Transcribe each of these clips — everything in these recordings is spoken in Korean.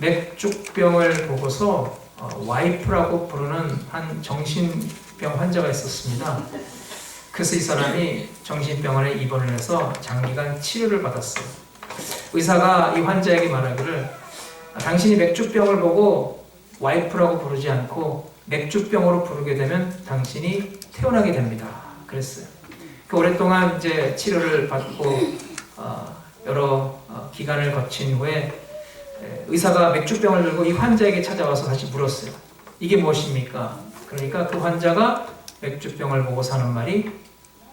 맥죽병을 보고서 와이프라고 부르는 한 정신병 환자가 있었습니다. 그래서 이 사람이 정신병원에 입원을 해서 장기간 치료를 받았어요. 의사가 이 환자에게 말하기를 당신이 맥죽병을 보고 와이프라고 부르지 않고 맥죽병으로 부르게 되면 당신이 태어나게 됩니다. 그랬어요. 오랫동안 이제 치료를 받고 여러 기간을 거친 후에 의사가 맥죽병을 들고 이 환자에게 찾아와서 다시 물었어요. 이게 무엇입니까? 그러니까 그 환자가 맥죽병을 보고 사는 말이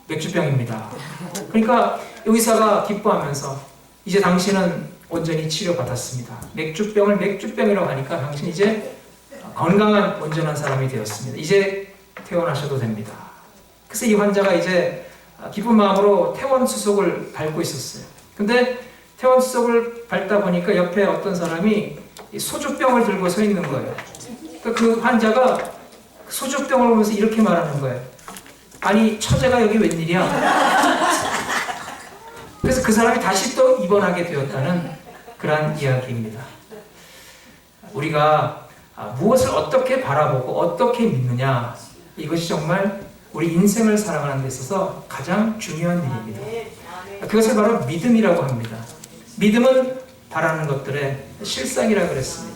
맥죽병입니다. 그러니까 의사가 기뻐하면서 이제 당신은 온전히 치료받았습니다. 맥죽병을 맥죽병이라고 하니까 당신 이제 건강한 온전한 사람이 되었습니다. 이제 퇴원하셔도 됩니다. 그래서 이 환자가 이제 기쁜 마음으로 퇴원 수속을 밟고 있었어요. 근데 퇴원 수속을 밟다 보니까 옆에 어떤 사람이 소주병을 들고 서 있는 거예요. 그러니까 그 환자가 소주병을 보면서 이렇게 말하는 거예요. 아니 처제가 여기 웬일이야? 그래서 그 사람이 다시 또 입원하게 되었다는 그러한 이야기입니다. 우리가 무엇을 어떻게 바라보고 어떻게 믿느냐, 이것이 정말 우리 인생을 살아가는 데 있어서 가장 중요한 일입니다. 그것을 바로 믿음이라고 합니다. 믿음은 바라는 것들의 실상이라고 그랬습니다.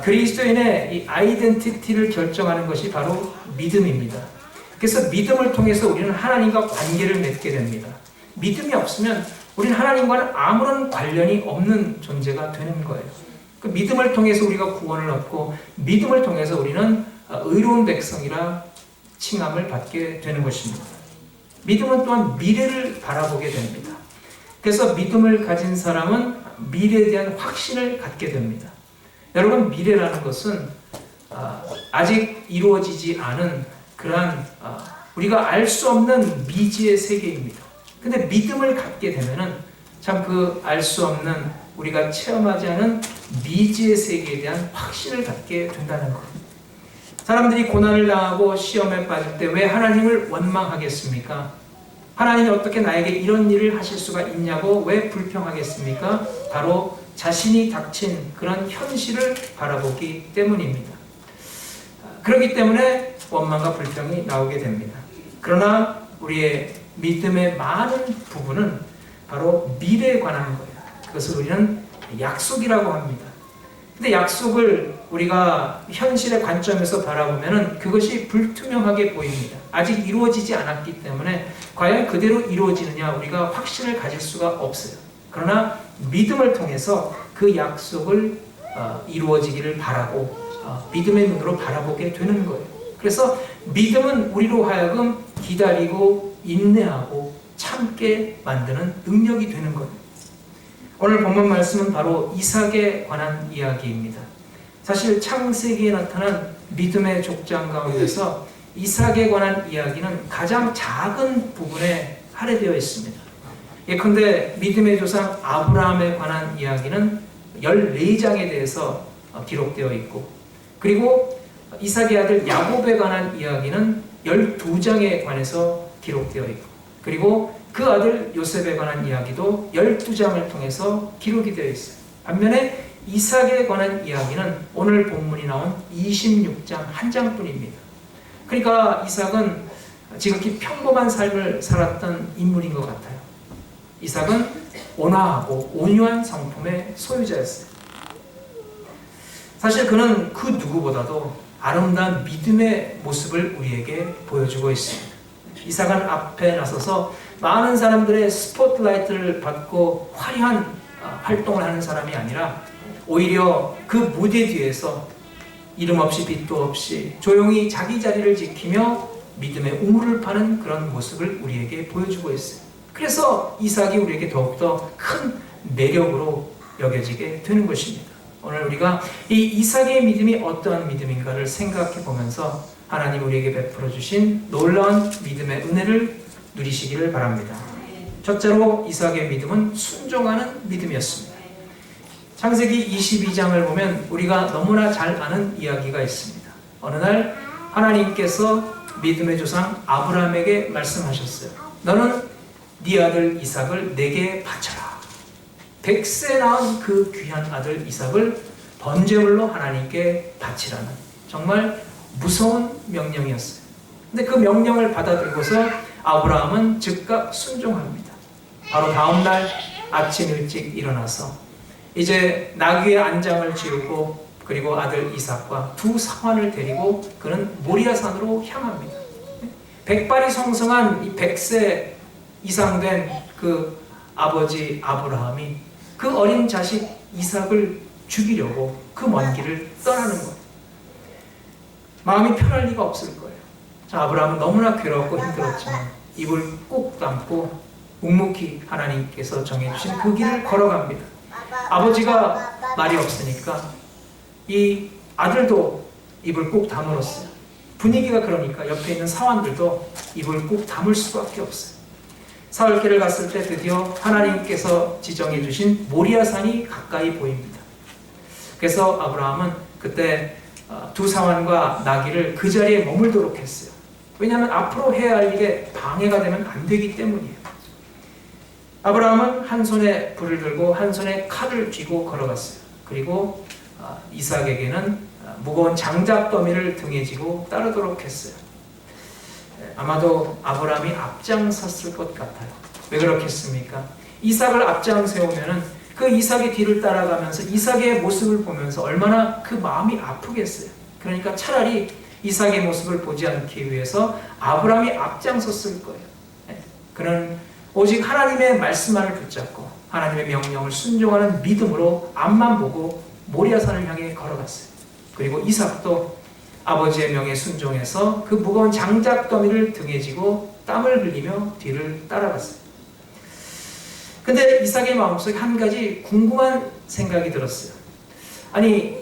그리스도인의 이 아이덴티티를 결정하는 것이 바로 믿음입니다. 그래서 믿음을 통해서 우리는 하나님과 관계를 맺게 됩니다. 믿음이 없으면 우리는 하나님과는 아무런 관련이 없는 존재가 되는 거예요. 그 믿음을 통해서 우리가 구원을 얻고 믿음을 통해서 우리는 의로운 백성이라 칭함을 받게 되는 것입니다. 믿음은 또한 미래를 바라보게 됩니다. 그래서 믿음을 가진 사람은 미래에 대한 확신을 갖게 됩니다. 여러분, 미래라는 것은 아직 이루어지지 않은 그러한 우리가 알 수 없는 미지의 세계입니다. 근데 믿음을 갖게 되면은 참 그 알 수 없는 우리가 체험하지 않은 미지의 세계에 대한 확신을 갖게 된다는 것. 사람들이 고난을 당하고 시험에 빠질 때 왜 하나님을 원망하겠습니까? 하나님이 어떻게 나에게 이런 일을 하실 수가 있냐고 왜 불평하겠습니까? 바로 자신이 닥친 그런 현실을 바라보기 때문입니다. 그렇기 때문에 원망과 불평이 나오게 됩니다. 그러나 우리의 믿음의 많은 부분은 바로 미래에 관한 거예요. 그것을 우리는 약속이라고 합니다. 근데 약속을 우리가 현실의 관점에서 바라보면 그것이 불투명하게 보입니다. 아직 이루어지지 않았기 때문에 과연 그대로 이루어지느냐 우리가 확신을 가질 수가 없어요. 그러나 믿음을 통해서 그 약속을 이루어지기를 바라고 믿음의 눈으로 바라보게 되는 거예요. 그래서 믿음은 우리로 하여금 기다리고 인내하고 참게 만드는 능력이 되는 거예요. 오늘 본문 말씀은 바로 이삭에 관한 이야기입니다. 사실 창세기에 나타난 믿음의 족장 가운데서 이삭에 관한 이야기는 가장 작은 부분에 할애되어 있습니다. 예컨대 믿음의 조상 아브라함에 관한 이야기는 14장에 대해서 기록되어 있고, 그리고 이삭의 아들 야곱에 관한 이야기는 12장에 관해서 기록되어 있고, 그리고 그 아들 요셉에 관한 이야기도 12장을 통해서 기록이 되어 있어요. 반면에 이삭에 관한 이야기는 오늘 본문이 나온 26장 한 장뿐입니다. 그러니까 이삭은 지극히 평범한 삶을 살았던 인물인 것 같아요. 이삭은 온화하고 온유한 성품의 소유자였어요. 사실 그는 그 누구보다도 아름다운 믿음의 모습을 우리에게 보여주고 있습니다. 이삭은 앞에 나서서 많은 사람들의 스포트라이트를 받고 화려한 활동을 하는 사람이 아니라 오히려 그 무대 뒤에서 이름 없이 빛도 없이 조용히 자기 자리를 지키며 믿음의 우물을 파는 그런 모습을 우리에게 보여주고 있어요. 그래서 이삭이 우리에게 더욱더 큰 매력으로 여겨지게 되는 것입니다. 오늘 우리가 이 이삭의 믿음이 어떠한 믿음인가를 생각해 보면서 하나님 우리에게 베풀어 주신 놀라운 믿음의 은혜를 누리시기를 바랍니다. 첫째로 이삭의 믿음은 순종하는 믿음이었습니다. 창세기 22장을 보면 우리가 너무나 잘 아는 이야기가 있습니다. 어느 날 하나님께서 믿음의 조상 아브라함에게 말씀하셨어요. 너는 네 아들 이삭을 내게 바쳐라. 100세 낳은 그 귀한 아들 이삭을 번제물로 하나님께 바치라는 정말 무서운 명령이었어요. 근데 그 명령을 받아들고서 아브라함은 즉각 순종합니다. 바로 다음날 아침 일찍 일어나서 이제 나귀의 안장을 지우고 그리고 아들 이삭과 두 사환을 데리고 그는 모리아산으로 향합니다. 백발이 성성한 이 100세 이상 된 그 아버지 아브라함이 그 어린 자식 이삭을 죽이려고 그 먼 길을 떠나는 거예요. 마음이 편할 리가 없을 거예요. 자, 아브라함은 너무나 괴롭고 힘들었지만 입을 꾹 담고 묵묵히 하나님께서 정해주신 그 길을 걸어갑니다. 아버지가 말이 없으니까 이 아들도 입을 꾹 다물었어요. 분위기가 그러니까 옆에 있는 사환들도 입을 꾹 다물 수밖에 없어요. 사흘길을 갔을 때 드디어 하나님께서 지정해 주신 모리아산이 가까이 보입니다. 그래서 아브라함은 그때 두 사환과 나귀를 그 자리에 머물도록 했어요. 왜냐하면 앞으로 해야 할 일에 방해가 되면 안 되기 때문이에요. 아브라함은 한 손에 불을 들고 한 손에 칼을 쥐고 걸어갔어요. 그리고 이삭에게는 무거운 장작 더미를 등에 지고 따르도록 했어요. 아마도 아브라함이 앞장섰을 것 같아요. 왜 그렇겠습니까? 이삭을 앞장 세우면은 그 이삭의 뒤를 따라가면서 이삭의 모습을 보면서 얼마나 그 마음이 아프겠어요. 그러니까 차라리 이삭의 모습을 보지 않기 위해서 아브라함이 앞장섰을 거예요. 그는 오직 하나님의 말씀만을 붙잡고 하나님의 명령을 순종하는 믿음으로 앞만 보고 모리아산을 향해 걸어갔어요. 그리고 이삭도 아버지의 명에 순종해서 그 무거운 장작 더미를 등에 지고 땀을 흘리며 뒤를 따라갔어요. 근데 이삭의 마음속에 한 가지 궁금한 생각이 들었어요. 아니,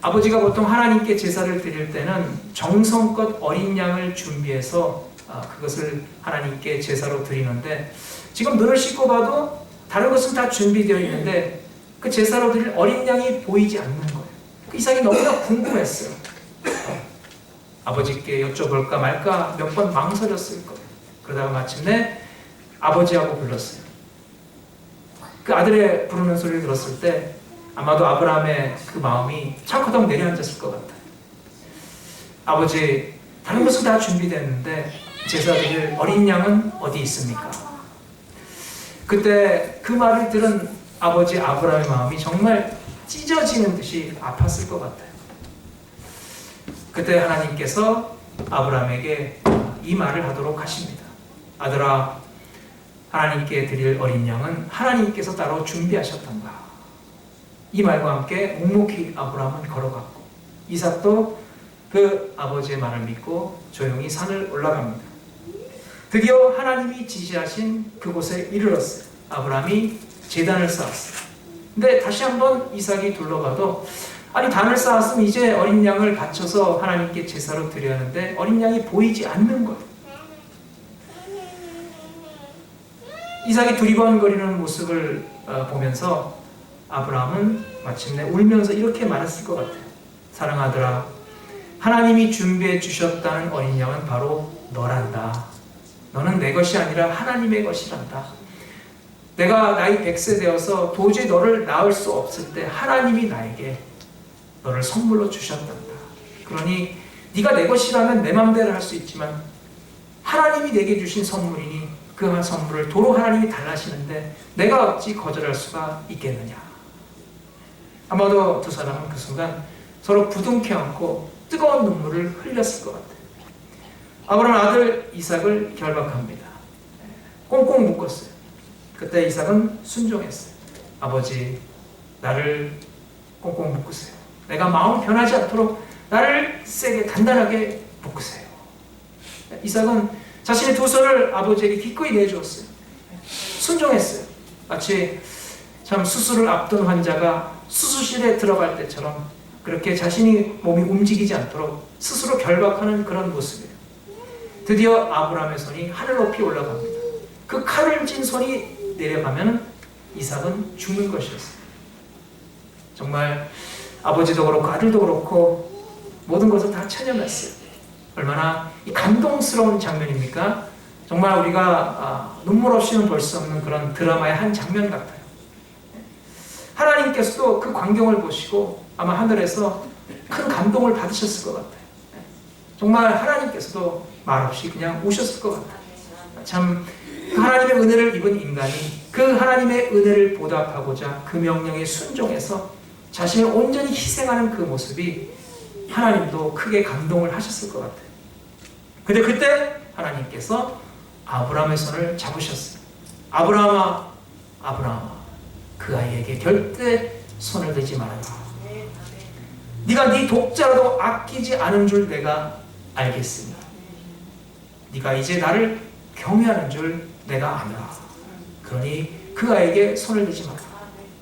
아버지가 보통 하나님께 제사를 드릴 때는 정성껏 어린 양을 준비해서 그것을 하나님께 제사로 드리는데 지금 눈을 씻고 봐도 다른 것은 다 준비되어 있는데 그 제사로 드릴 어린 양이 보이지 않는 거예요. 그 이삭이 너무나 궁금했어요. 아버지께 여쭤볼까 말까 몇 번 망설였을 거예요. 그러다가 마침내 아버지하고 불렀어요. 그 아들의 부르는 소리를 들었을 때 아마도 아브라함의 그 마음이 철커덕 내려앉았을 것 같아요. 아버지, 다른 것은 다 준비됐는데 제사 드릴 어린 양은 어디 있습니까? 그때 그 말을 들은 아버지 아브라함의 마음이 정말 찢어지는 듯이 아팠을 것 같아요. 그때 하나님께서 아브라함에게 이 말을 하도록 하십니다. 아들아, 하나님께 드릴 어린 양은 하나님께서 따로 준비하셨던가. 이 말과 함께 묵묵히 아브라함은 걸어갔고 이삭도 그 아버지의 말을 믿고 조용히 산을 올라갑니다. 드디어 하나님이 지시하신 그곳에 이르렀어요. 아브라함이 제단을 쌓았어요. 근데 다시 한번 이삭이 둘러가도 아니, 단을 쌓았으면 이제 어린 양을 바쳐서 하나님께 제사로 드려야 하는데 어린 양이 보이지 않는 거예요. 이삭이 두리번거리는 모습을 보면서 아브라함은 마침내 울면서 이렇게 말했을 것 같아요. 사랑하더라, 하나님이 준비해 주셨다는 어린 양은 바로 너란다. 너는 내 것이 아니라 하나님의 것이란다. 내가 나이 100세 되어서 도저히 너를 낳을 수 없을 때 하나님이 나에게 너를 선물로 주셨단다. 그러니 네가 내 것이라면 내 마음대로 할 수 있지만 하나님이 내게 주신 선물이니 그 선물을 도로 하나님이 달라시는데 내가 어찌 거절할 수가 있겠느냐. 아마도 두 사람은 그 순간 서로 부둥켜 안고 뜨거운 눈물을 흘렸을 것 같아요. 아브라함 아들 이삭을 결박합니다. 꽁꽁 묶었어요. 그때 이삭은 순종했어요. 아버지, 나를 꽁꽁 묶으세요. 내가 마음 변하지 않도록 나를 세게 단단하게 묶으세요. 이삭은 자신의 두 손을 아버지에게 기꺼이 내주었어요. 순종했어요. 마치 참 수술을 앞둔 환자가 수술실에 들어갈 때처럼 그렇게 자신이 몸이 움직이지 않도록 스스로 결박하는 그런 모습이에요. 드디어 아브라함의 손이 하늘 높이 올라갑니다. 그 칼을 쥔 손이 내려가면 이삭은 죽는 것이었어요. 정말 아버지도 그렇고 아들도 그렇고 모든 것을 다 체념했어요. 얼마나 감동스러운 장면입니까? 정말 우리가 눈물 없이는 볼 수 없는 그런 드라마의 한 장면 같아요. 하나님께서도 그 광경을 보시고 아마 하늘에서 큰 감동을 받으셨을 것 같아요. 정말 하나님께서도 말없이 그냥 오셨을 것 같아요. 참 하나님의 은혜를 입은 인간이 그 하나님의 은혜를 보답하고자 그 명령에 순종해서 자신을 온전히 희생하는 그 모습이 하나님도 크게 감동을 하셨을 것 같아요. 근데 그때 하나님께서 아브라함의 손을 잡으셨어요. 아브라함아, 아브라함아, 그 아이에게 절대 손을 대지 말아라. 네가 네 독자라도 아끼지 않은 줄 내가 알겠으니 네가 이제 나를 경외하는 줄 내가 아노라. 그러니 그 아이에게 손을 대지 마라.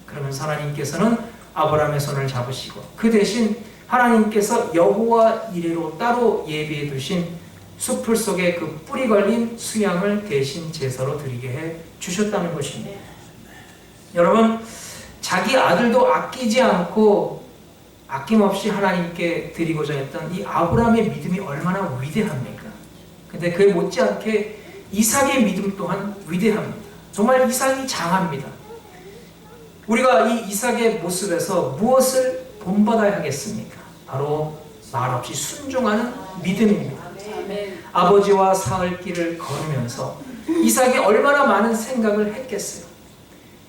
그러면서 하나님께서는 아브라함의 손을 잡으시고 그 대신 하나님께서 여호와 이레로 따로 예비해 두신 숲풀 속에 그 뿌리 걸린 수양을 대신 제사로 드리게 해 주셨다는 것입니다. 여러분, 자기 아들도 아끼지 않고 아낌없이 하나님께 드리고자 했던 이 아브라함의 믿음이 얼마나 위대합니까? 근데 그에 못지않게 이삭의 믿음 또한 위대합니다. 정말 이삭이 장합니다. 우리가 이 이삭의 모습에서 무엇을 본받아야 하겠습니까? 바로 말없이 순종하는 믿음입니다. 아버지와 사흘 길을 걸으면서 이삭이 얼마나 많은 생각을 했겠어요?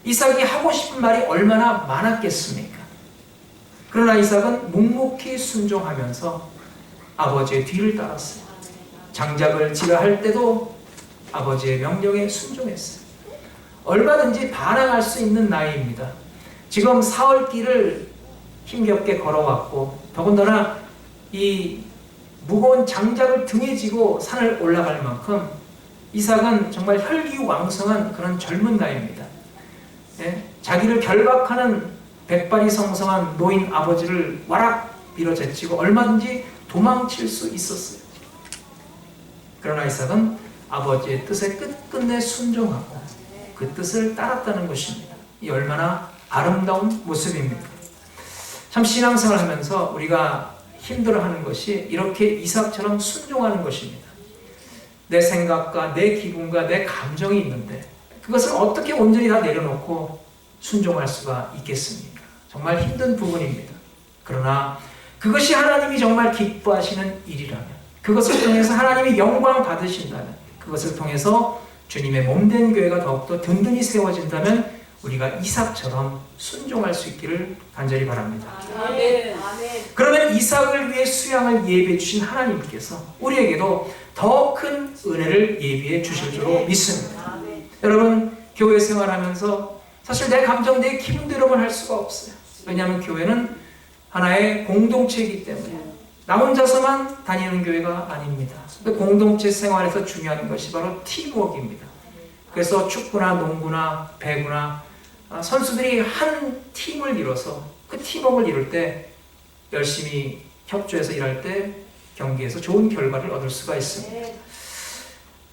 이삭이 하고 싶은 말이 얼마나 많았겠습니까? 그러나 이삭은 묵묵히 순종하면서 아버지의 뒤를 따랐어요. 장작을 지라 할 때도 아버지의 명령에 순종했어요. 얼마든지 반항할 수 있는 나이입니다. 지금 사흘 길을 힘겹게 걸어왔고 더군다나 이 무거운 장작을 등에 지고 산을 올라갈 만큼 이삭은 정말 혈기왕성한 그런 젊은 나이입니다. 예? 자기를 결박하는 백발이 성성한 노인 아버지를 와락 밀어제치고 얼마든지 도망칠 수 있었어요. 그러나 이삭은 아버지의 뜻에 끝끝내 순종하고 그 뜻을 따랐다는 것입니다. 이 얼마나 아름다운 모습입니다. 참 신앙생활 하면서 우리가 힘들어하는 것이 이렇게 이삭처럼 순종하는 것입니다. 내 생각과 내 기분과 내 감정이 있는데 그것을 어떻게 온전히 다 내려놓고 순종할 수가 있겠습니까? 정말 힘든 부분입니다. 그러나 그것이 하나님이 정말 기뻐하시는 일이라면, 그것을 통해서 하나님이 영광 받으신다면, 그것을 통해서 주님의 몸된 교회가 더욱더 든든히 세워진다면 우리가 이삭처럼 순종할 수 있기를 간절히 바랍니다. 아멘. 그러면 이삭을 위해 수양을 예비해 주신 하나님께서 우리에게도 더 큰 은혜를 예비해 주실 줄로 믿습니다. 여러분, 교회 생활하면서 사실 내 감정, 내 기분대로만 할 수가 없어요. 왜냐하면 교회는 하나의 공동체이기 때문에 나 혼자서만 다니는 교회가 아닙니다. 공동체 생활에서 중요한 것이 바로 팀워크입니다. 그래서 축구나 농구나 배구나 선수들이 한 팀을 이뤄서 그 팀워크를 이룰 때 열심히 협조해서 일할 때 경기에서 좋은 결과를 얻을 수가 있습니다.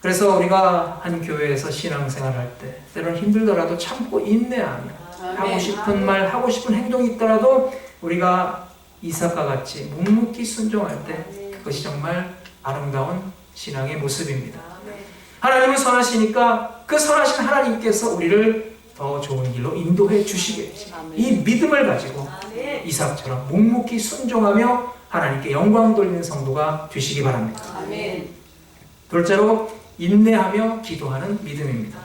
그래서 우리가 한 교회에서 신앙생활 할 때 때로는 힘들더라도 참고 인내하며 하고 싶은 말, 하고 싶은 행동이 있더라도 우리가 이삭과 같이 묵묵히 순종할 때 그것이 정말 아름다운 신앙의 모습입니다. 하나님은 선하시니까 그 선하신 하나님께서 우리를 더 좋은 길로 인도해 주시겠지. 이 믿음을 가지고 이삭처럼 묵묵히 순종하며 하나님께 영광 돌리는 성도가 되시기 바랍니다. 둘째로 인내하며 기도하는 믿음입니다.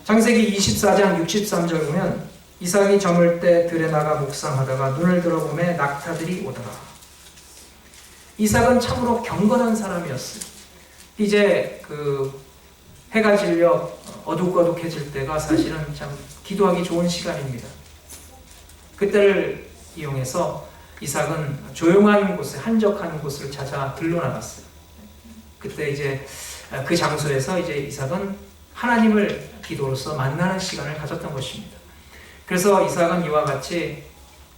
창세기 24장 63절 보면 이삭이 저물 때 들에 나가 묵상하다가 눈을 들어보매 낙타들이 오더라. 이삭은 참으로 경건한 사람이었어요. 이제 그 해가 질려 어둑어둑해질 때가 사실은 참 기도하기 좋은 시간입니다. 그때를 이용해서 이삭은 조용한 곳에, 한적한 곳을 찾아 들러나갔어요. 그때 이제 그 장소에서 이제 이삭은 하나님을 기도로서 만나는 시간을 가졌던 것입니다. 그래서 이삭은 이와 같이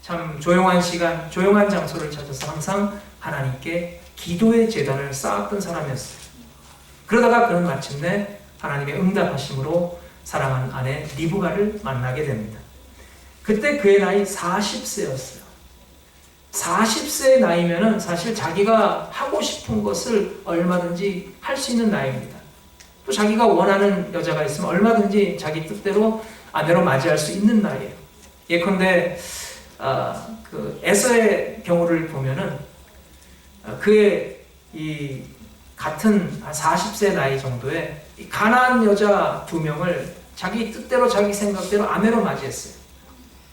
참 조용한 시간, 조용한 장소를 찾아서 항상 하나님께 기도의 제단을 쌓았던 사람이었어요. 그러다가 그는 마침내 하나님의 응답하심으로 사랑하는 아내 리브가를 만나게 됩니다. 그때 그의 나이 40세였어요. 40세의 나이면은 사실 자기가 하고 싶은 것을 얼마든지 할 수 있는 나이입니다. 또 자기가 원하는 여자가 있으면 얼마든지 자기 뜻대로 아내로 맞이할 수 있는 나이예요. 예컨대 그 에서의 경우를 보면은 그의 이 같은 한 40세 나이 정도의 가나안 여자 2명을 자기 뜻대로 자기 생각대로 아내로 맞이했어요.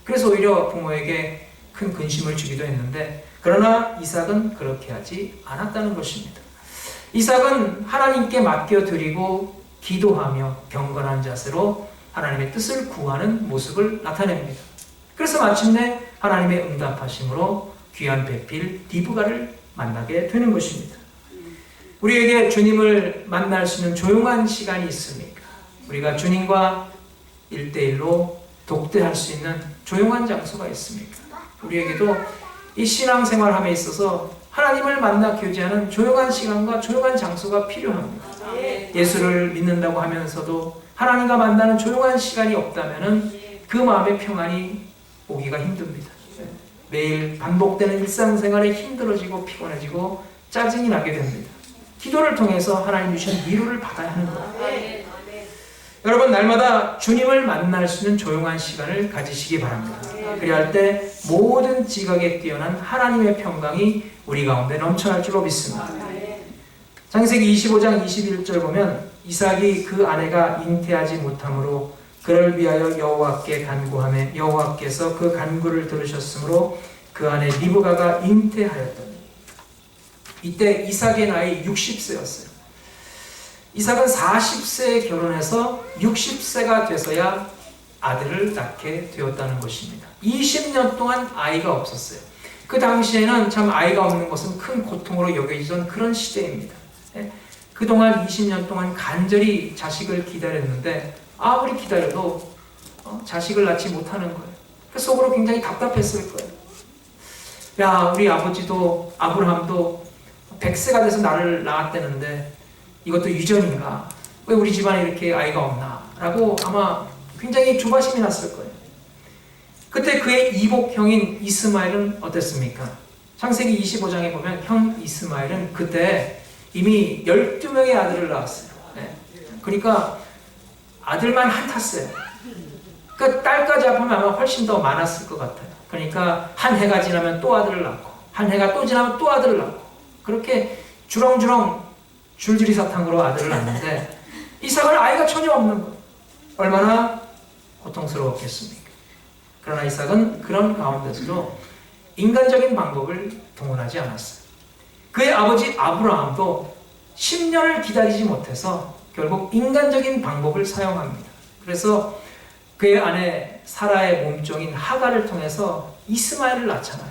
그래서 오히려 부모에게 큰 근심을 주기도 했는데, 그러나 이삭은 그렇게 하지 않았다는 것입니다. 이삭은 하나님께 맡겨드리고 기도하며 경건한 자세로 하나님의 뜻을 구하는 모습을 나타냅니다. 그래서 마침내 하나님의 응답하심으로 귀한 배필 리브가를 만나게 되는 것입니다. 우리에게 주님을 만날 수 있는 조용한 시간이 있습니까? 우리가 주님과 1대1로 독대할 수 있는 조용한 장소가 있습니까? 우리에게도 이 신앙생활함에 있어서 하나님을 만나 교제하는 조용한 시간과 조용한 장소가 필요합니다. 예수를 믿는다고 하면서도 하나님과 만나는 조용한 시간이 없다면 그 마음의 평안이 오기가 힘듭니다. 매일 반복되는 일상생활에 힘들어지고 피곤해지고 짜증이 나게 됩니다. 기도를 통해서 하나님 주신 위로를 받아야 하는 거예요. 여러분, 날마다 주님을 만날 수 있는 조용한 시간을 가지시기 바랍니다. 그리할 때 모든 지각에 뛰어난 하나님의 평강이 우리 가운데 넘쳐날 줄로 믿습니다. 창세기 25장 21절 보면 이삭이 그 아내가 잉태하지 못함으로 그를 위하여 여호와께 간구하매 여호와께서 그 간구를 들으셨으므로 그 아내 리브가가 잉태하였더니, 이때 이삭의 나이 60세였어요. 이삭은 40세에 결혼해서 60세가 돼서야 아들을 낳게 되었다는 것입니다. 20년 동안 아이가 없었어요. 그 당시에는 참 아이가 없는 것은 큰 고통으로 여겨지던 그런 시대입니다. 그동안 20년 동안 간절히 자식을 기다렸는데 아무리 기다려도 자식을 낳지 못하는 거예요. 그 속으로 굉장히 답답했을 거예요. 야, 우리 아버지도 아브라함도 100세가 돼서 나를 낳았다는데 이것도 유전인가? 왜 우리 집안에 이렇게 아이가 없나? 라고 아마 굉장히 조바심이 났을 거예요. 그때 그의 이복형인 이스마엘은 어땠습니까? 창세기 25장에 보면 형 이스마엘은 그때 이미 12명의 아들을 낳았어요. 그러니까 아들만 한탔어요. 그러니까 딸까지 합하면 아마 훨씬 더 많았을 것 같아요. 그러니까 한 해가 지나면 또 아들을 낳고, 한 해가 또 지나면 또 아들을 낳고, 그렇게 주렁주렁 줄줄이 사탕으로 아들을 낳는데 이삭은 아이가 전혀 없는 거예요. 얼마나 고통스러웠겠습니까? 그러나 이삭은 그런 가운데서도 인간적인 방법을 동원하지 않았어요. 그의 아버지 아브라함도 10년을 기다리지 못해서 결국 인간적인 방법을 사용합니다. 그래서 그의 아내 사라의 몸종인 하갈을 통해서 이스마엘을 낳잖아요.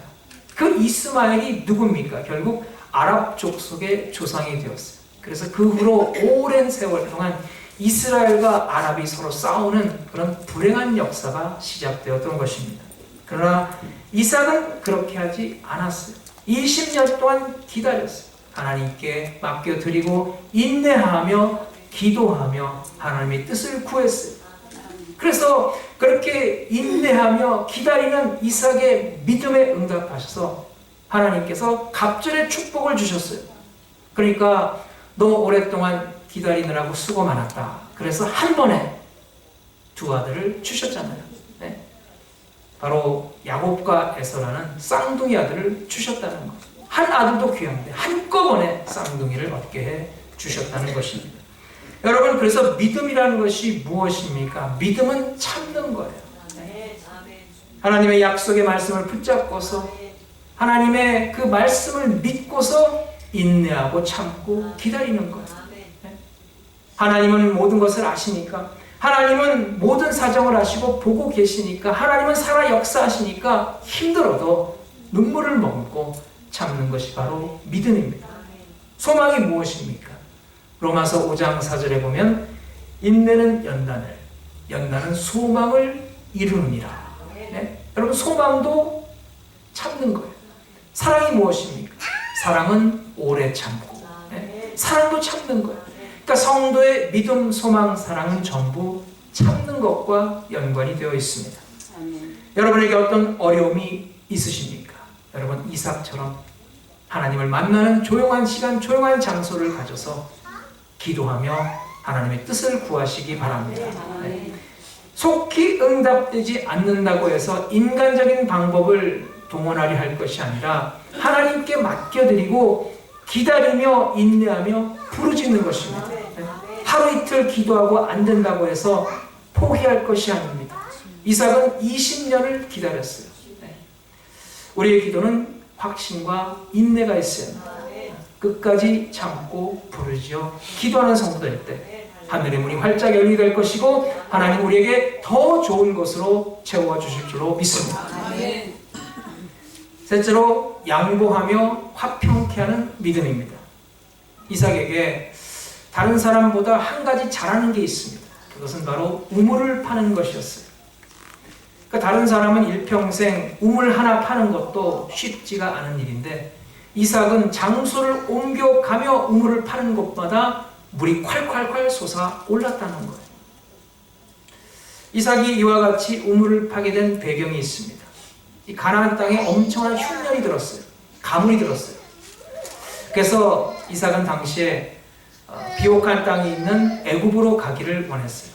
그 이스마엘이 누굽니까? 결국 아랍 족속의 조상이 되었어요. 그래서 그 후로 오랜 세월 동안 이스라엘과 아랍이 서로 싸우는 그런 불행한 역사가 시작되었던 것입니다. 그러나 이삭은 그렇게 하지 않았어요. 20년 동안 기다렸어요. 하나님께 맡겨드리고 인내하며 기도하며 하나님의 뜻을 구했어요. 그래서 그렇게 인내하며 기다리는 이삭의 믿음에 응답하셔서 하나님께서 갑절의 축복을 주셨어요. 그러니까 너 오랫동안 기다리느라고 수고 많았다. 그래서 한 번에 2 아들을 주셨잖아요. 네? 바로 야곱과 에서라는 쌍둥이 아들을 주셨다는 거예요. 한 아들도 귀한데 한꺼번에 쌍둥이를 얻게 해 주셨다는 것입니다. 여러분, 그래서 믿음이라는 것이 무엇입니까? 믿음은 참는 거예요. 하나님의 약속의 말씀을 붙잡고서 하나님의 그 말씀을 믿고서 인내하고 참고 기다리는 거예요. 하나님은 모든 것을 아시니까, 하나님은 모든 사정을 아시고 보고 계시니까, 하나님은 살아 역사하시니까 힘들어도 눈물을 머금고 참는 것이 바로 믿음입니다. 소망이 무엇입니까? 로마서 5장 4절에 보면 인내는 연단을, 연단은 소망을 이루느니라. 네? 여러분, 소망도 참는 거예요. 사랑이 무엇입니까? 사랑은 오래 참고, 네? 사랑도 참는 거예요. 그러니까 성도의 믿음, 소망, 사랑은 전부 참는 것과 연관이 되어 있습니다. 여러분에게 어떤 어려움이 있으십니까? 여러분, 이삭처럼 하나님을 만나는 조용한 시간, 조용한 장소를 가져서 기도하며 하나님의 뜻을 구하시기 바랍니다. 네. 속히 응답되지 않는다고 해서 인간적인 방법을 동원하려 할 것이 아니라 하나님께 맡겨드리고 기다리며 인내하며 부르짖는 것입니다. 하루 이틀 기도하고 안 된다고 해서 포기할 것이 아닙니다. 이삭은 20년을 기다렸어요. 우리의 기도는 확신과 인내가 있어야 합니다. 끝까지 참고 부르짖어 기도하는 성도될 때 하늘의 문이 활짝 열리게 될 것이고 하나님 우리에게 더 좋은 것으로 채워주실 줄로 믿습니다. 셋째로 양보하며 화평케 하는 믿음입니다. 이삭에게 다른 사람보다 한 가지 잘하는 게 있습니다. 그것은 바로 우물을 파는 것이었어요. 그러니까 다른 사람은 일평생 우물 하나 파는 것도 쉽지가 않은 일인데 이삭은 장소를 옮겨가며 우물을 파는 곳마다 물이 콸콸콸 솟아 올랐다는 거예요. 이삭이 이와 같이 우물을 파게 된 배경이 있습니다. 이 가나안 땅에 엄청난 흉년이 들었어요. 가물이 들었어요. 그래서 이삭은 당시에 비옥한 땅이 있는 애굽으로 가기를 원했어요.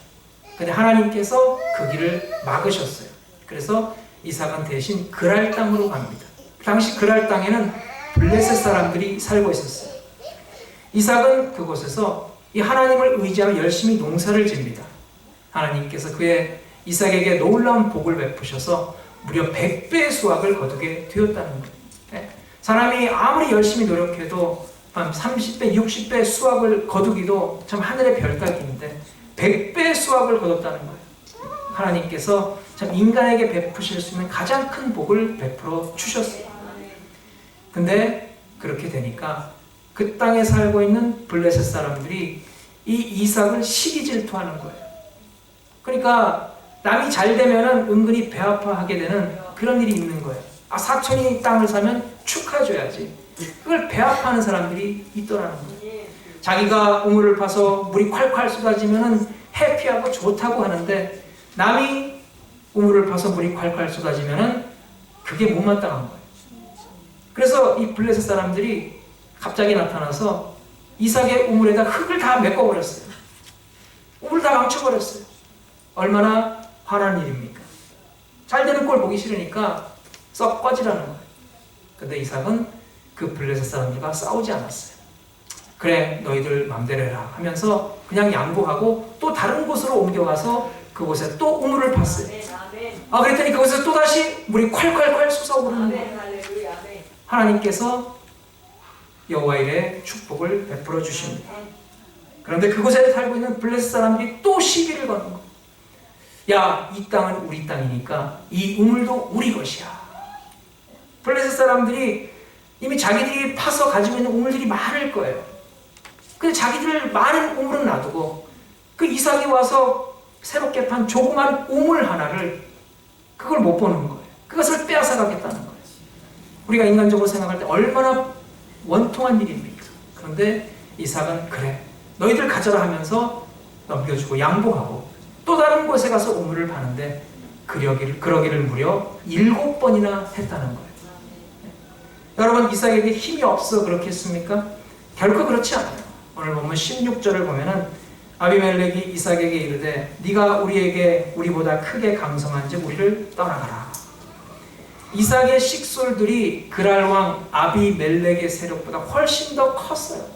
근데 하나님께서 그 길을 막으셨어요. 그래서 이삭은 대신 그랄 땅으로 갑니다. 당시 그랄 땅에는 블레셋 사람들이 살고 있었어요. 이삭은 그곳에서 이 하나님을 의지하며 열심히 농사를 집니다. 하나님께서 그의 이삭에게 놀라운 복을 베푸셔서 무려 100배의 수확을 거두게 되었다는 거예요. 사람이 아무리 열심히 노력해도 한 30배, 60배 수확을 거두기도 참 하늘의 별따기인데 100배의 수확을 거뒀다는 거예요. 하나님께서 참 인간에게 베푸실 수 있는 가장 큰 복을 베풀어 주셨어요. 근데 그렇게 되니까 그 땅에 살고 있는 블레셋 사람들이 이 이삭을 시기 질투하는 거예요. 그러니까 남이 잘 되면은 은근히 배 아파하게 되는 그런 일이 있는 거예요. 아, 사촌이 땅을 사면 축하줘야지. 그걸 배 아파하는 사람들이 있더라는 거예요. 자기가 우물을 파서 물이 콸콸 쏟아지면은 해피하고 좋다고 하는데 남이 우물을 파서 물이 콸콸 쏟아지면은 그게 못마땅한 거예요. 그래서 이 블레셋 사람들이 갑자기 나타나서 이삭의 우물에다 흙을 다 메꿔버렸어요. 우물 다 망쳐버렸어요. 얼마나 화난 일입니까? 잘 되는 꼴 보기 싫으니까 썩 꺼지라는 거예요. 근데 이삭은 그 블레셋 사람들과 싸우지 않았어요. 그래, 너희들 맘대로 해라 하면서 그냥 양보하고 또 다른 곳으로 옮겨가서 그곳에 또 우물을 팠어요. 그랬더니 그곳에서 또다시 물이 콸콸콸 솟아오르는 거예요. 하나님께서 여호와 일에 축복을 베풀어 주십니다. 그런데 그곳에 살고 있는 블레셋 사람들이 또 시비를 거는 거예요. 야, 이 땅은 우리 땅이니까 이 우물도 우리 것이야. 블레셋 사람들이 이미 자기들이 파서 가지고 있는 우물들이 많을 거예요. 근데 자기들 많은 우물은 놔두고 그 이삭이 와서 새롭게 판 조그만 우물 하나를 그걸 못 보는 거예요. 그것을 빼앗아 가겠다는 거예요. 우리가 인간적으로 생각할 때 얼마나 원통한 일입니까? 그런데 이삭은 그래, 너희들 가져라 하면서 넘겨주고 양보하고 또 다른 곳에 가서 우물을 파는데 그러기를 무려 7번이나 했다는 거예요. 여러분, 이삭에게 힘이 없어 그렇겠습니까? 결코 그렇지 않아요. 오늘 보면 16절을 보면은 아비멜렉이 이삭에게 이르되 네가 우리보다 크게 강성한즉 우리를 떠나가라. 이삭의 식솔들이 그랄 왕 아비멜렉의 세력보다 훨씬 더 컸어요.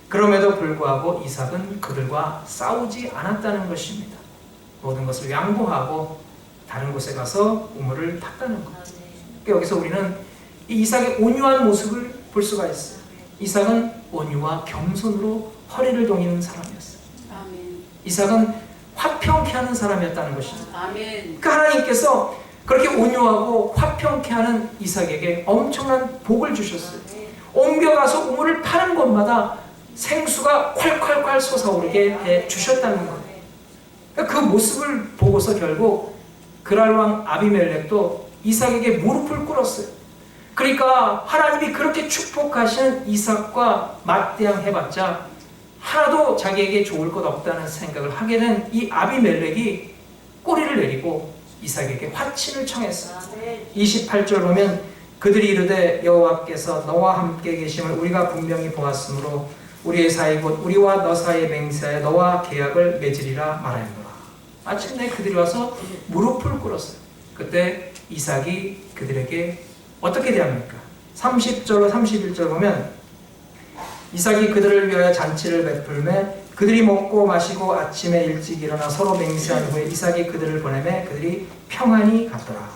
그럼에도 불구하고 이삭은 그들과 싸우지 않았다는 것입니다. 모든 것을 양보하고 다른 곳에 가서 우물을 팠다는 것. 여기서 우리는 이 이삭의 온유한 모습을 볼 수가 있어요. 이삭은 온유와 겸손으로 허리를 동이는 사람이었어요. 이삭은 화평케 하는 사람이었다는 것입니다. 그러니까 하나님께서 그렇게 온유하고 화평케 하는 이삭에게 엄청난 복을 주셨어요. 옮겨가서 우물을 파는 곳마다 생수가 콸콸콸 솟아오르게 해 주셨다는 거예요. 그러니까 그 모습을 보고서 결국 그랄 왕 아비멜렉도 이삭에게 무릎을 꿇었어요. 그러니까 하나님이 그렇게 축복하신 이삭과 맞대항해봤자 하나도 자기에게 좋을 것 없다는 생각을 하게 된 이 아비멜렉이 꼬리를 내리고 이삭에게 화친을 청했어요. 28절 보면 그들이 이르되 여호와께서 너와 함께 계심을 우리가 분명히 보았으므로 우리의 사이 곧 우리와 너 사이의 맹세하여 너와 계약을 맺으리라 말하였노라. 마침내 그들이 와서 무릎을 꿇었어요. 그때 이삭이 그들에게 어떻게 대합니까? 30절로 31절 보면 이삭이 그들을 위하여 잔치를 베풀매 그들이 먹고 마시고 아침에 일찍 일어나 서로 맹세한 후에 이삭이 그들을 보내매 그들이 평안히 갔더라.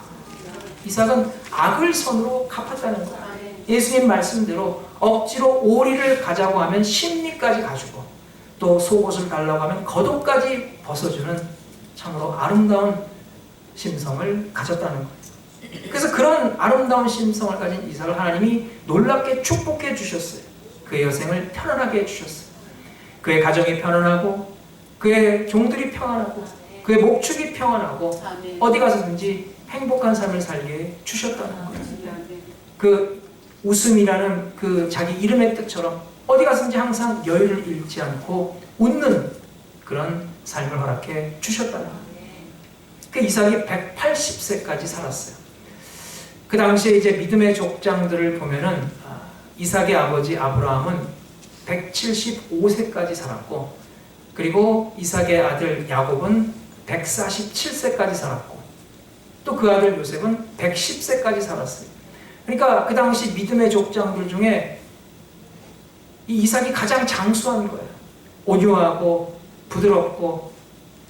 이삭은 악을 선으로 갚았다는 거야. 예수님 말씀대로 억지로 오리를 가자고 하면 심리까지 가지고 또 속옷을 달라고 하면 겉옷까지 벗어주는 참으로 아름다운 심성을 가졌다는 거예요. 그래서 그런 아름다운 심성을 가진 이삭을 하나님이 놀랍게 축복해 주셨어요. 그의 여생을 편안하게 해주셨어요. 그의 가정이 편안하고 그의 종들이 평안하고 그의 목축이 평안하고 어디 가서든지 행복한 삶을 살게 주셨다는 거예요. 그 웃음이라는 그 자기 이름의 뜻처럼 어디 가서든지 항상 여유를 잃지 않고 웃는 그런 삶을 허락해 주셨다는 거예요. 그 이삭이 180세까지 살았어요. 그 당시에 이제 믿음의 족장들을 보면은 이삭의 아버지 아브라함은 175세까지 살았고, 그리고 이삭의 아들 야곱은 147세까지 살았고, 또 그 아들 요셉은 110세까지 살았어요. 그러니까 그 당시 믿음의 족장들 중에 이 이삭이 가장 장수한 거예요. 온유하고 부드럽고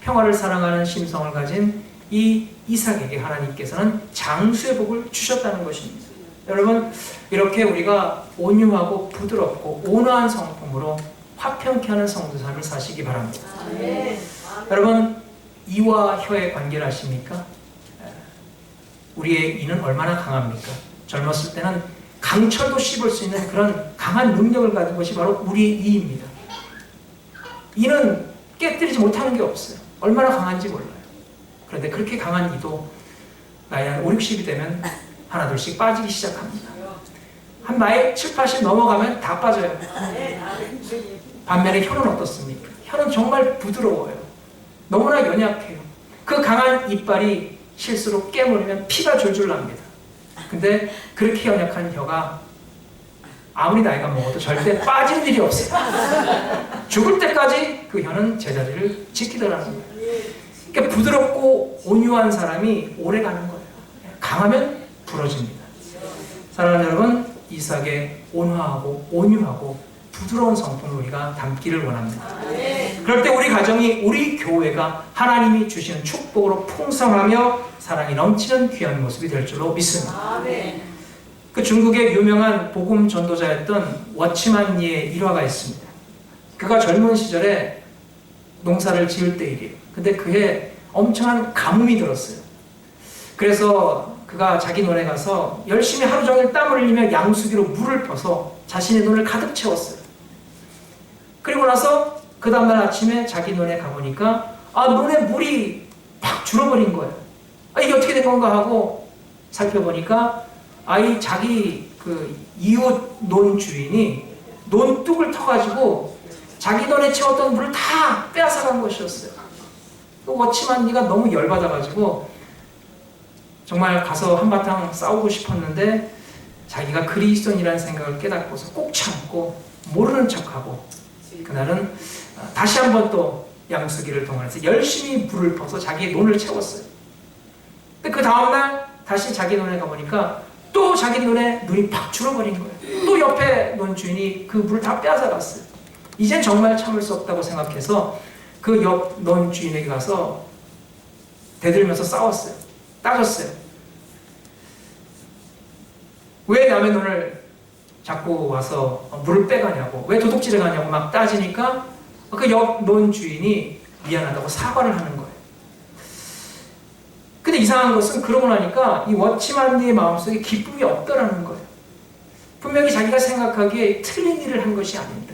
평화를 사랑하는 심성을 가진 이 이삭에게 하나님께서는 장수의 복을 주셨다는 것입니다. 여러분, 이렇게 우리가 온유하고 부드럽고 온화한 성품으로 화평케 하는 성도 삶을 사시기 바랍니다. 여러분, 이와 혀의 관계를 아십니까? 우리의 이는 얼마나 강합니까? 젊었을 때는 강철도 씹을 수 있는 그런 강한 능력을 가진 것이 바로 우리의 이입니다. 이는 깨뜨리지 못하는 게 없어요. 얼마나 강한지 몰라요. 그런데 그렇게 강한 이도 나이 한 5, 60이 되면 하나 둘씩 빠지기 시작합니다. 한 나이 7, 80 넘어가면 다 빠져요. 반면에 혀는 어떻습니까? 혀는 정말 부드러워요. 너무나 연약해요. 그 강한 이빨이 실수로 깨물으면 피가 줄줄 납니다. 근데 그렇게 연약한 혀가 아무리 나이가 먹어도 절대 빠지는 일이 없어요. 죽을 때까지 그 혀는 제자리를 지키더라는 거예요. 그러니까 부드럽고 온유한 사람이 오래 가는 거예요. 강하면 부러집니다. 사랑하는 여러분, 이삭의 온화하고 온유하고 부드러운 성품을 우리가 담기를 원합니다. 그럴 때 우리 가정이, 우리 교회가 하나님이 주시는 축복으로 풍성하며 사랑이 넘치는 귀한 모습이 될 줄로 믿습니다. 그 중국의 유명한 복음 전도자였던 워치만 리의 일화가 있습니다. 그가 젊은 시절에 농사를 지을 때 일이에요. 근데 그해 엄청난 가뭄이 들었어요. 그래서 그가 자기 논에 가서 열심히 하루 종일 땀을 흘리며 양수기로 물을 퍼서 자신의 논을 가득 채웠어요. 그리고 나서 그 다음날 아침에 자기 논에 가보니까 논에 물이 팍 줄어버린 거예요. 이게 어떻게 된 건가 하고 살펴보니까 자기 그 이웃 논 주인이 논뚝을 터가지고 자기 논에 채웠던 물을 다 빼앗아간 것이었어요. 그 워치만 리가 너무 열받아가지고 정말 가서 한바탕 싸우고 싶었는데 자기가 그리스도인이라는 생각을 깨닫고서 꼭 참고 모르는 척하고 그날은 다시 한번 또 양수기를 동원해서 열심히 물을 퍼서 자기의 논을 채웠어요. 근데 그 다음날 다시 자기 논에 가보니까 또 자기 논에 물이 팍 줄어버린 거예요. 또 옆에 논 주인이 그 물을 다 빼앗아갔어요. 이젠 정말 참을 수 없다고 생각해서 그 옆 논 주인에게 가서 대들면서 싸웠어요. 따졌어요. 왜 남의 논을 자꾸 와서 물을 빼가냐고, 왜 도둑질을 가냐고 막 따지니까 그 옆 논 주인이 미안하다고 사과를 하는 거예요. 근데 이상한 것은 그러고 나니까 이 워치만리의 마음속에 기쁨이 없더라는 거예요. 분명히 자기가 생각하기에 틀린 일을 한 것이 아닌데,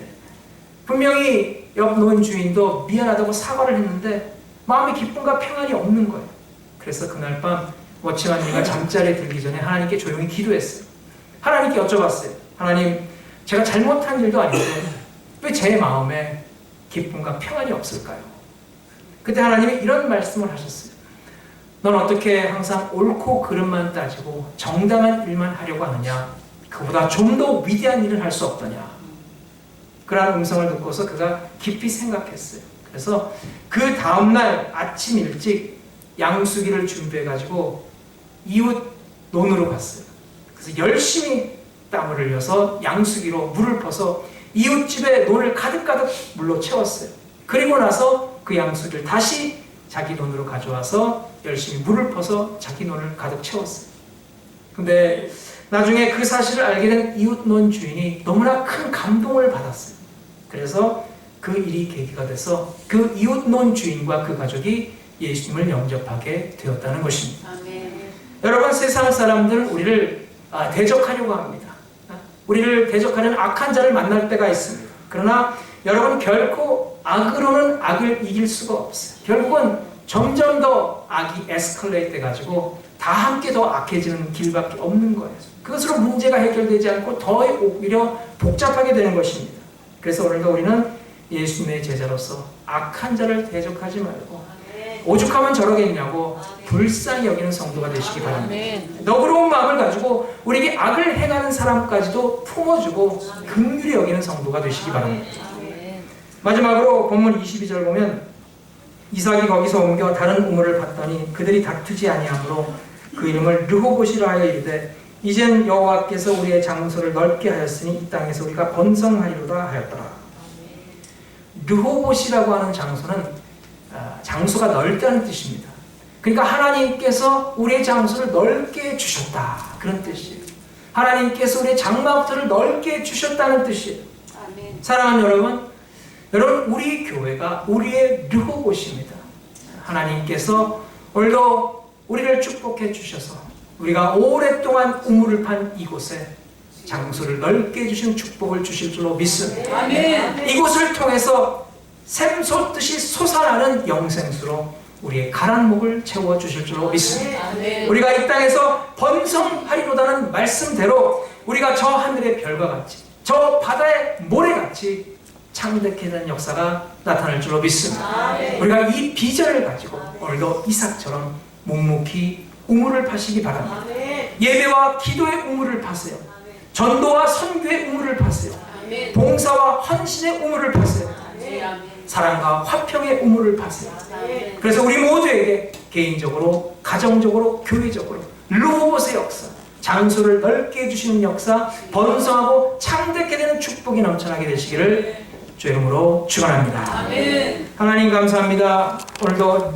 분명히 옆 논 주인도 미안하다고 사과를 했는데 마음에 기쁨과 평안이 없는 거예요. 그래서 그날 밤 워치만리가 잠자리에 들기 전에 하나님께 조용히 기도했어요. 하나님께 여쭤봤어요. 하나님, 제가 잘못한 일도 아닌데 왜 제 마음에 기쁨과 평안이 없을까요? 그때 하나님이 이런 말씀을 하셨어요. 넌 어떻게 항상 옳고 그름만 따지고 정당한 일만 하려고 하느냐? 그보다 좀 더 위대한 일을 할 수 없더냐? 그러한 음성을 듣고서 그가 깊이 생각했어요. 그래서 그 다음날 아침 일찍 양수기를 준비해가지고 이웃 논으로 갔어요. 그래서 열심히 땀을 흘려서 양수기로 물을 퍼서 이웃집에 논을 가득가득 물로 채웠어요. 그리고 나서 그 양수기를 다시 자기 논으로 가져와서 열심히 물을 퍼서 자기 논을 가득 채웠어요. 근데 나중에 그 사실을 알게 된 이웃논 주인이 너무나 큰 감동을 받았어요. 그래서 그 일이 계기가 돼서 그 이웃논 주인과 그 가족이 예수님을 영접하게 되었다는 것입니다. 아멘. 여러분, 세상 사람들은 우리를 대적하려고 합니다. 우리를 대적하는 악한 자를 만날 때가 있습니다. 그러나 여러분, 결코 악으로는 악을 이길 수가 없어요. 결국은 점점 더 악이 에스컬레이트 돼가지고 다 함께 더 악해지는 길밖에 없는 거예요. 그것으로 문제가 해결되지 않고 더 오히려 복잡하게 되는 것입니다. 그래서 오늘도 우리는 예수님의 제자로서 악한 자를 대적하지 말고 오죽하면 저러겠냐고 불쌍히 여기는 성도가 되시기 바랍니다. 너그러운 마음을 가지고 우리에게 악을 행하는 사람까지도 품어주고 긍휼히 여기는 성도가 되시기 바랍니다. 마지막으로 본문 22절 보면 이삭이 거기서 옮겨 다른 우물을 봤더니 그들이 다투지 아니하므로 그 이름을 르호봇이라 하여 이르되 이젠 여호와께서 우리의 장소를 넓게 하였으니 이 땅에서 우리가 번성하리로다 하였더라. 르호봇이라고 하는 장소는 장소가 넓다는 뜻입니다. 그러니까 하나님께서 우리의 장소를 넓게 주셨다, 그런 뜻이에요. 하나님께서 우리의 장막터를 넓게 주셨다는 뜻이에요. 아멘. 사랑하는 여러분, 우리 교회가 우리의 르호봇입니다. 하나님께서 오늘도 우리를 축복해 주셔서 우리가 오랫동안 우물을 판 이곳에 장소를 넓게 주신 축복을 주실 줄로 믿습니다. 아멘. 이곳을 통해서 샘솟듯이 솟아나는 영생수로 우리의 가란 목을 채워주실 줄로 믿습니다. 아멘. 우리가 이 땅에서 번성하리로다는 말씀대로 우리가 저 하늘의 별과 같이 저 바다의 모래같이 창대케 역사가 나타날 줄로 믿습니다. 아멘. 우리가 이 비전을 가지고 오늘도 이삭처럼 묵묵히 우물을 파시기 바랍니다. 아멘. 예배와 기도의 우물을 파세요. 전도와 선교의 우물을 파세요. 아멘. 봉사와 헌신의 우물을 파세요. 아멘. 사랑과 화평의 우물을 파세요. 아멘. 그래서 우리 모두에게 개인적으로, 가정적으로, 교회적으로 르호봇의 역사, 장소를 넓게 해주시는 역사, 번성하고 창대케 되는 축복이 넘쳐나게 되시기를 주의 이름으로 축원합니다. 아멘. 하나님 감사합니다. 오늘도